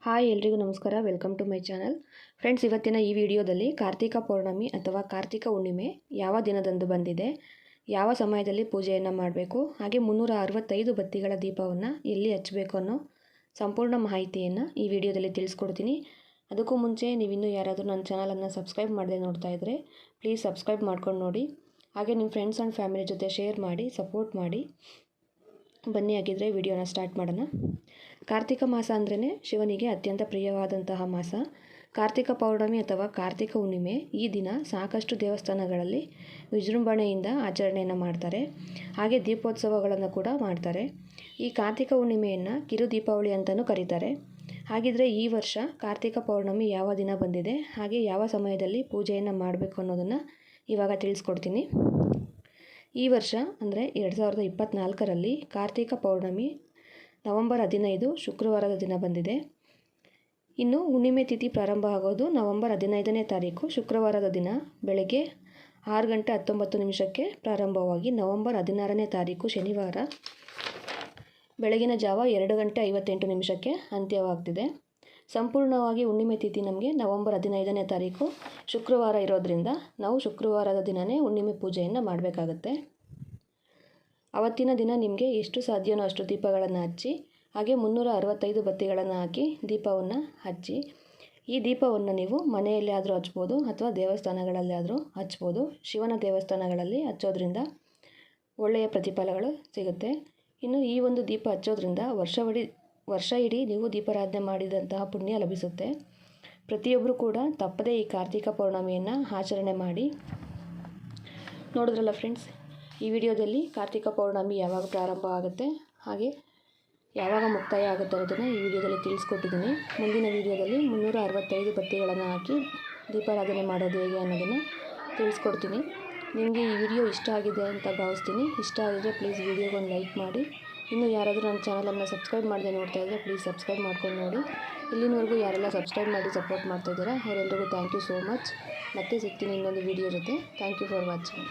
Hi ಎಲ್ರಿಗೂ ನಮಸ್ಕಾರ. Welcome to my channel. Friends, ಇವತ್ತಿನ ಈ ವಿಡಿಯೋದಲ್ಲಿ ಕಾರ್ತಿಕ ಪೌರ್ಣಮಿ ಅಥವಾ ಕಾರ್ತಿಕ ಹುಣ್ಣಿಮೆ ಯಾವ ದಿನದಂದು ಬಂದಿದೆ, ಯಾವ ಸಮಯದಲ್ಲಿ ಪೂಜೆಯನ್ನು ಮಾಡಬೇಕು, ಹಾಗೆ 365 ಬತ್ತಿಗಳ ದೀಪವನ್ನು ಎಲ್ಲಿ ಹಚ್ಚಬೇಕು ಅನ್ನೋ ಸಂಪೂರ್ಣ ಮಾಹಿತಿಯನ್ನು ಈ ವಿಡಿಯೋದಲ್ಲಿ ತಿಳಿಸ್ಕೊಡ್ತೀನಿ. ಅದಕ್ಕೂ ಮುಂಚೆ ನೀವಿನ್ನೂ ಯಾರಾದರೂ ನನ್ನ ಚಾನಲನ್ನು ಸಬ್ಸ್ಕ್ರೈಬ್ ಮಾಡದೆ ನೋಡ್ತಾ ಇದ್ದರೆ ಪ್ಲೀಸ್ ಸಬ್ಸ್ಕ್ರೈಬ್ ಮಾಡ್ಕೊಂಡು ನೋಡಿ. ಹಾಗೆ ನಿಮ್ಮ ಫ್ರೆಂಡ್ಸ್ ಆ್ಯಂಡ್ ಫ್ಯಾಮಿಲಿ ಜೊತೆ ಶೇರ್ ಮಾಡಿ, ಸಪೋರ್ಟ್ ಮಾಡಿ. ಬನ್ನಿ ಆಗಿದ್ದರೆ ವಿಡಿಯೋನ ಸ್ಟಾರ್ಟ್ ಮಾಡೋಣ. ಕಾರ್ತಿಕ ಮಾಸ ಅಂದ್ರೇ ಶಿವನಿಗೆ ಅತ್ಯಂತ ಪ್ರಿಯವಾದಂತಹ ಮಾಸ. ಕಾರ್ತಿಕ ಪೌರ್ಣಮಿ ಅಥವಾ ಕಾರ್ತಿಕ ಹುಣ್ಣಿಮೆ ಈ ದಿನ ಸಾಕಷ್ಟು ದೇವಸ್ಥಾನಗಳಲ್ಲಿ ವಿಜೃಂಭಣೆಯಿಂದ ಆಚರಣೆಯನ್ನು ಮಾಡ್ತಾರೆ. ಹಾಗೆ ದೀಪೋತ್ಸವಗಳನ್ನು ಕೂಡ ಮಾಡ್ತಾರೆ. ಈ ಕಾರ್ತಿಕ ಹುಣ್ಣಿಮೆಯನ್ನು ಕಿರು ದೀಪಾವಳಿ ಅಂತಲೂ ಕರೀತಾರೆ. ಹಾಗಿದ್ರೆ ಈ ವರ್ಷ ಕಾರ್ತಿಕ ಪೌರ್ಣಮಿ ಯಾವ ದಿನ ಬಂದಿದೆ, ಹಾಗೆ ಯಾವ ಸಮಯದಲ್ಲಿ ಪೂಜೆಯನ್ನು ಮಾಡಬೇಕು ಅನ್ನೋದನ್ನು ಇವಾಗ ತಿಳಿಸ್ಕೊಡ್ತೀನಿ. ಈ ವರ್ಷ ಅಂದರೆ 2024ರಲ್ಲಿ ಕಾರ್ತಿಕ ಪೌರ್ಣಮಿ ನವೆಂಬರ್ 15 ಶುಕ್ರವಾರದ ದಿನ ಬಂದಿದೆ. ಇನ್ನು ಹುಣ್ಣಿಮೆ ತಿಥಿ ಪ್ರಾರಂಭ ಆಗೋದು ನವೆಂಬರ್ 15ನೇ ತಾರೀಕು ಶುಕ್ರವಾರದ ದಿನ ಬೆಳಗ್ಗೆ 6:19 ಪ್ರಾರಂಭವಾಗಿ ನವೆಂಬರ್ 16ನೇ ತಾರೀಕು ಶನಿವಾರ ಬೆಳಗಿನ ಜಾವ 2:58 ಅಂತ್ಯವಾಗ್ತಿದೆ. ಸಂಪೂರ್ಣವಾಗಿ ಹುಣ್ಣಿಮೆ ತಿಥಿ ನಮಗೆ ನವೆಂಬರ್ 15ನೇ ತಾರೀಕು ಶುಕ್ರವಾರ ಇರೋದ್ರಿಂದ ನಾವು ಶುಕ್ರವಾರದ ದಿನವೇ ಹುಣ್ಣಿಮೆ ಪೂಜೆಯನ್ನು ಮಾಡಬೇಕಾಗತ್ತೆ. ಅವತ್ತಿನ ದಿನ ನಿಮಗೆ ಎಷ್ಟು ಸಾಧ್ಯವೋ ಅಷ್ಟು ದೀಪಗಳನ್ನು ಹಚ್ಚಿ, ಹಾಗೆ 365 ಬತ್ತಿಗಳನ್ನು ಹಾಕಿ ದೀಪವನ್ನು ಹಚ್ಚಿ. ಈ ದೀಪವನ್ನು ನೀವು ಮನೆಯಲ್ಲಿ ಆದರೂ ಹಚ್ಬೋದು ಅಥವಾ ದೇವಸ್ಥಾನಗಳಲ್ಲಿ ಆದರೂ ಹಚ್ಬೋದು. ಶಿವನ ದೇವಸ್ಥಾನಗಳಲ್ಲಿ ಹಚ್ಚೋದ್ರಿಂದ ಒಳ್ಳೆಯ ಪ್ರತಿಫಲಗಳು ಸಿಗುತ್ತೆ. ಇನ್ನು ಈ ಒಂದು ದೀಪ ಹಚ್ಚೋದ್ರಿಂದ ವರ್ಷ ಇಡೀ ನೀವು ದೀಪಾರಾಧನೆ ಮಾಡಿದಂತಹ ಪುಣ್ಯ ಲಭಿಸುತ್ತೆ. ಪ್ರತಿಯೊಬ್ಬರು ಕೂಡ ತಪ್ಪದೇ ಈ ಕಾರ್ತಿಕ ಪೌರ್ಣಮಿಯನ್ನು ಆಚರಣೆ ಮಾಡಿ. ನೋಡಿದ್ರಲ್ಲ ಫ್ರೆಂಡ್ಸ್, ಈ ವಿಡಿಯೋದಲ್ಲಿ ಕಾರ್ತಿಕ ಪೌರ್ಣಮಿ ಯಾವಾಗ ಪ್ರಾರಂಭ ಆಗುತ್ತೆ, ಹಾಗೆ ಯಾವಾಗ ಮುಕ್ತಾಯ ಆಗುತ್ತೆ ಅನ್ನೋದನ್ನು ಈ ವಿಡಿಯೋದಲ್ಲಿ ತಿಳಿಸ್ಕೊಟ್ಟಿದ್ದೀನಿ. ಮುಂದಿನ ವಿಡಿಯೋದಲ್ಲಿ 365 ಬತ್ತಿಗಳನ್ನು ಹಾಕಿ ದೀಪಾರಾಧನೆ ಮಾಡೋದು ಹೇಗೆ ಅನ್ನೋದನ್ನು ತಿಳಿಸ್ಕೊಡ್ತೀನಿ. ನಿಮಗೆ ಈ ವಿಡಿಯೋ ಇಷ್ಟ ಆಗಿದೆ ಅಂತ ಭಾವಿಸ್ತೀನಿ. ಇಷ್ಟ ಆಗಿದ್ರೆ ಪ್ಲೀಸ್ ವಿಡಿಯೋಗೊಂದು ಲೈಕ್ ಮಾಡಿ. ಇನ್ನು ಯಾರಾದರೂ ನನ್ನ ಚಾನಲನ್ನು ಸಬ್ಸ್ಕ್ರೈಬ್ ಮಾಡದೆ ನೋಡ್ತಾ ಇದ್ದರೆ ಪ್ಲೀಸ್ ಸಬ್ಸ್ಕ್ರೈಬ್ ಮಾಡ್ಕೊಂಡು ನೋಡಿ. ಇಲ್ಲಿನವರೆಗೂ ಯಾರೆಲ್ಲ ಸಬ್ಸ್ಕ್ರೈಬ್ ಮಾಡಿ ಸಪೋರ್ಟ್ ಮಾಡ್ತಾಯಿದ್ದಾರೆ ಅವರೆಲ್ಲರಿಗೂ ಥ್ಯಾಂಕ್ ಯು ಸೋ ಮಚ್. ಮತ್ತೆ ಸಿಗ್ತೀನಿ ಇನ್ನೊಂದು ವಿಡಿಯೋ ಜೊತೆ. Thank you for watching.